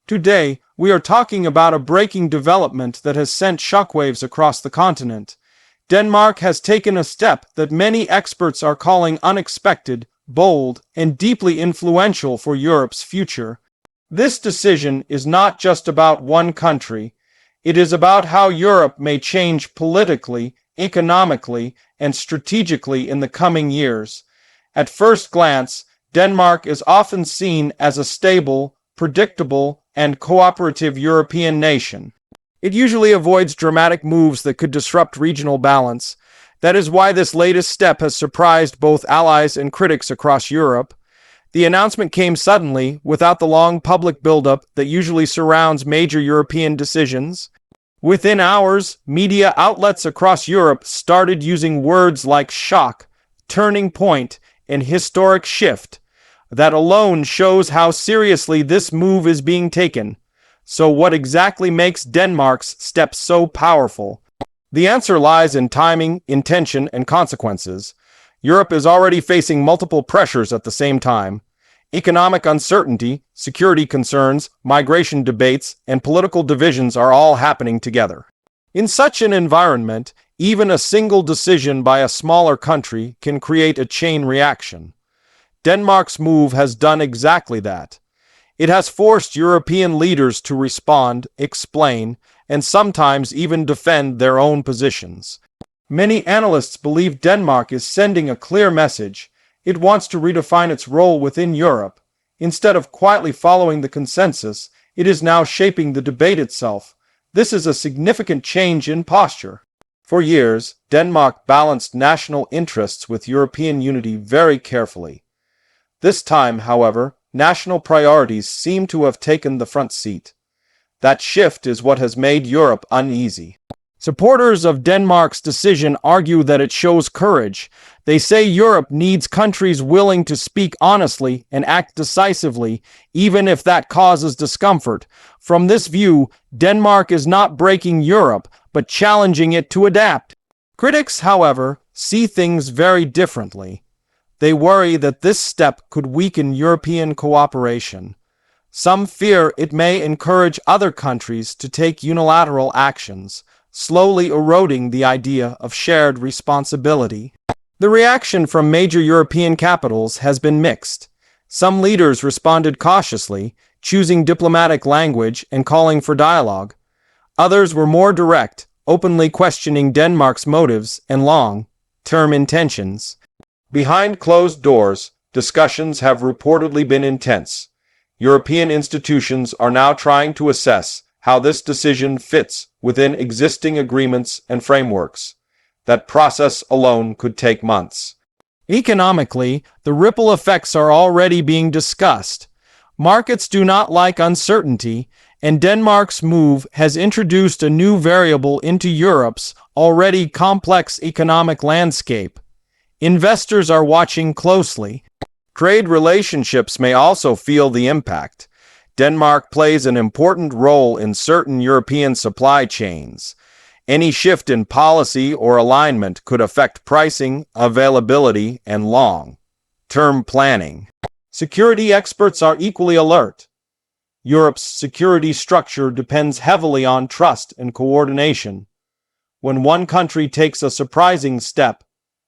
Today, we are talking about a breaking development that has sent shockwaves across the continent. Denmark has taken a step that many experts are calling unexpected, bold, and deeply influential for Europe's future. This decision is not just about one country. It is about how Europe may change politically, economically, and strategically in the coming years. At first glance, Denmark is often seen as a stable, predictable, and cooperative European nation. It usually avoids dramatic moves that could disrupt regional balance. That is why this latest step has surprised both allies and critics across Europe. The announcement came suddenly, without the long public buildup that usually surrounds major European decisions. Within hours, media outlets across Europe started using words like shock, turning point, and historic shift. That alone shows how seriously this move is being taken. So what exactly makes Denmark's step so powerful? The answer lies in timing, intention, and consequences. Europe is already facing multiple pressures at the same time. Economic uncertainty, security concerns, migration debates, and political divisions are all happening together. In such an environment, even a single decision by a smaller country can create a chain reaction. Denmark's move has done exactly that. It has forced European leaders to respond, explain, and sometimes even defend their own positions. Many analysts believe Denmark is sending a clear message. It wants to redefine its role within Europe. Instead of quietly following the consensus, it is now shaping the debate itself. This is a significant change in posture. For years, Denmark balanced national interests with European unity very carefully. This time, however, national priorities seem to have taken the front seat. That shift is what has made Europe uneasy. Supporters of Denmark's decision argue that it shows courage. They say Europe needs countries willing to speak honestly and act decisively, even if that causes discomfort. From this view, Denmark is not breaking Europe, but challenging it to adapt. Critics, however, see things very differently. They worry that this step could weaken European cooperation. Some fear it may encourage other countries to take unilateral actions, slowly eroding the idea of shared responsibility. The reaction from major European capitals has been mixed. Some leaders responded cautiously, choosing diplomatic language and calling for dialogue. Others were more direct, openly questioning Denmark's motives and long-term intentions. Behind closed doors, discussions have reportedly been intense. European institutions are now trying to assess how this decision fits within existing agreements and frameworks. That process alone could take months. Economically, the ripple effects are already being discussed. Markets do not like uncertainty, and Denmark's move has introduced a new variable into Europe's already complex economic landscape. Investors are watching closely. Trade relationships may also feel the impact. Denmark plays an important role in certain European supply chains. Any shift in policy or alignment could affect pricing, availability, and long-term planning. Security experts are equally alert. Europe's security structure depends heavily on trust and coordination. When one country takes a surprising step,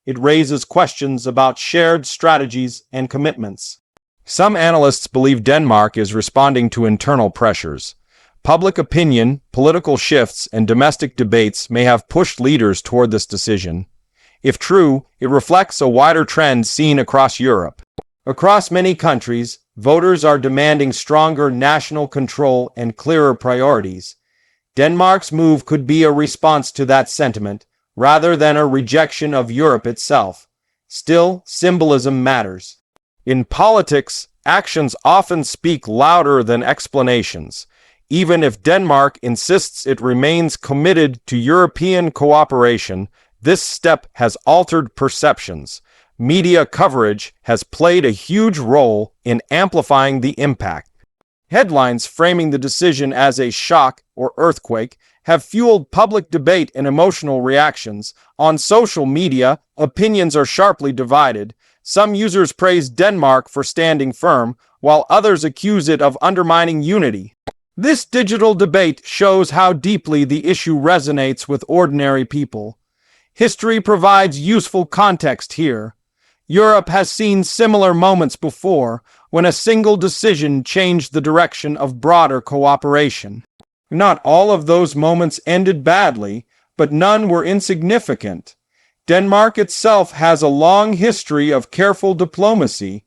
it raises questions about shared strategies and commitments. Some analysts believe Denmark is responding to internal pressures. Public opinion, political shifts, and domestic debates may have pushed leaders toward this decision. If true, it reflects a wider trend seen across Europe. Across many countries, voters are demanding stronger national control and clearer priorities. Denmark's move could be a response to that sentiment, rather than a rejection of Europe itself. Still, symbolism matters. In politics, actions often speak louder than explanations. Even if Denmark insists it remains committed to European cooperation, this step has altered perceptions. Media coverage has played a huge role in amplifying the impact. Headlines framing the decision as a shock or earthquake have fueled public debate and emotional reactions. On social media, opinions are sharply divided. Some users praise Denmark for standing firm, while others accuse it of undermining unity. This digital debate shows how deeply the issue resonates with ordinary people. History provides useful context here. Europe has seen similar moments before when a single decision changed the direction of broader cooperation. Not all of those moments ended badly, but none were insignificant. Denmark itself has a long history of careful diplomacy.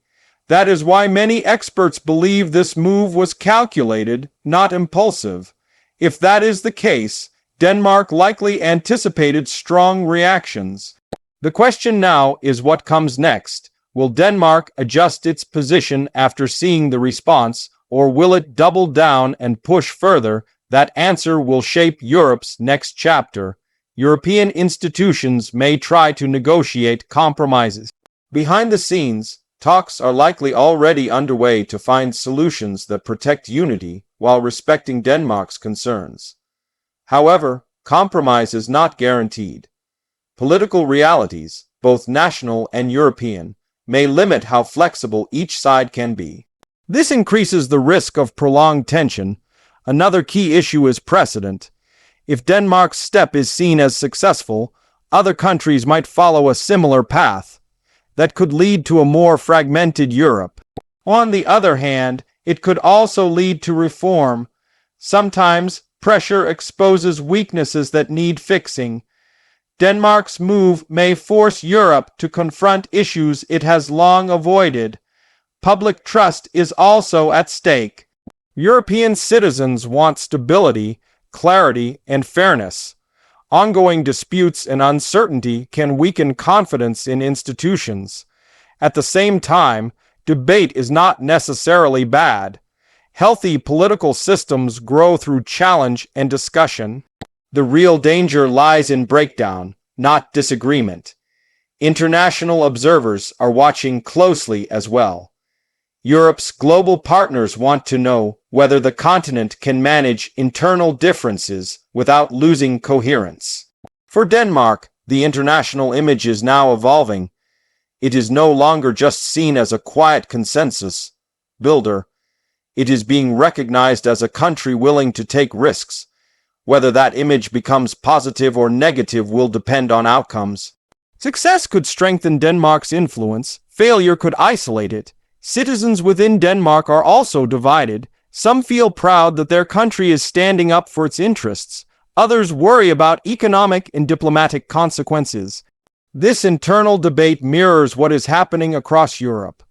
That is why many experts believe this move was calculated, not impulsive. If that is the case, Denmark likely anticipated strong reactions. The question now is what comes next. Will Denmark adjust its position after seeing the response, or will it double down and push further? That answer will shape Europe's next chapter. European institutions may try to negotiate compromises. Behind the scenes, talks are likely already underway to find solutions that protect unity while respecting Denmark's concerns. However, compromise is not guaranteed. Political realities, both national and European, may limit how flexible each side can be. This increases the risk of prolonged tension. Another key issue is precedent. If Denmark's step is seen as successful, other countries might follow a similar path. That could lead to a more fragmented Europe. On the other hand, it could also lead to reform. Sometimes, pressure exposes weaknesses that need fixing. Denmark's move may force Europe to confront issues it has long avoided. Public trust is also at stake. European citizens want stability, clarity, and fairness. Ongoing disputes and uncertainty can weaken confidence in institutions. At the same time, debate is not necessarily bad. Healthy political systems grow through challenge and discussion. The real danger lies in breakdown, not disagreement. International observers are watching closely as well. Europe's global partners want to know whether the continent can manage internal differences without losing coherence. For Denmark, the international image is now evolving. It is no longer just seen as a quiet consensus builder. It is being recognized as a country willing to take risks. Whether that image becomes positive or negative will depend on outcomes. Success could strengthen Denmark's influence. Failure could isolate it. Citizens within Denmark are also divided. Some feel proud that their country is standing up for its interests. Others worry about economic and diplomatic consequences. This internal debate mirrors what is happening across Europe.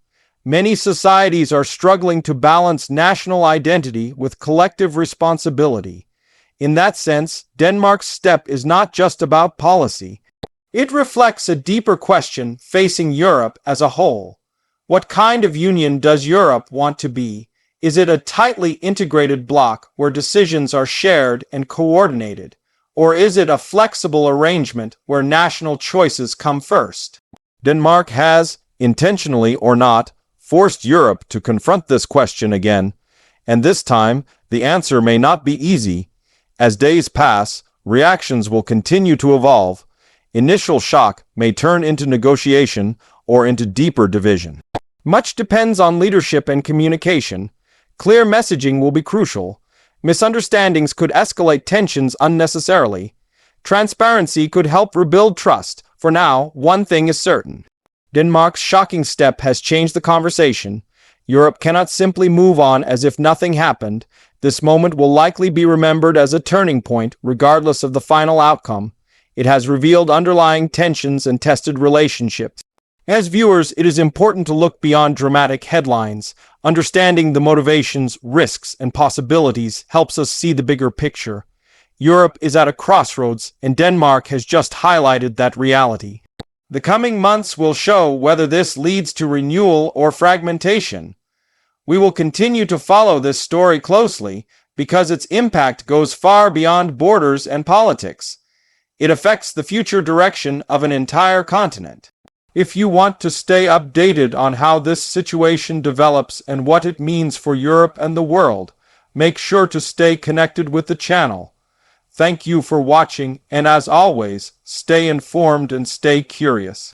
Many societies are struggling to balance national identity with collective responsibility. In that sense, Denmark's step is not just about policy. It reflects a deeper question facing Europe as a whole. What kind of union does Europe want to be? Is it a tightly integrated bloc where decisions are shared and coordinated? Or is it a flexible arrangement where national choices come first? Denmark has, intentionally or not, forced Europe to confront this question again, and this time the answer may not be easy. As days pass, reactions will continue to evolve. Initial shock may turn into negotiation or into deeper division. Much depends on leadership and communication. Clear messaging will be crucial. Misunderstandings could escalate tensions unnecessarily. Transparency could help rebuild trust. For now, one thing is certain. Denmark's shocking step has changed the conversation. Europe cannot simply move on as if nothing happened. This moment will likely be remembered as a turning point, regardless of the final outcome. It has revealed underlying tensions and tested relationships. As viewers, it is important to look beyond dramatic headlines. Understanding the motivations, risks, and possibilities helps us see the bigger picture. Europe is at a crossroads, and Denmark has just highlighted that reality. The coming months will show whether this leads to renewal or fragmentation. We will continue to follow this story closely because its impact goes far beyond borders and politics. It affects the future direction of an entire continent. If you want to stay updated on how this situation develops and what it means for Europe and the world, make sure to stay connected with the channel. Thank you for watching, and as always, stay informed and stay curious.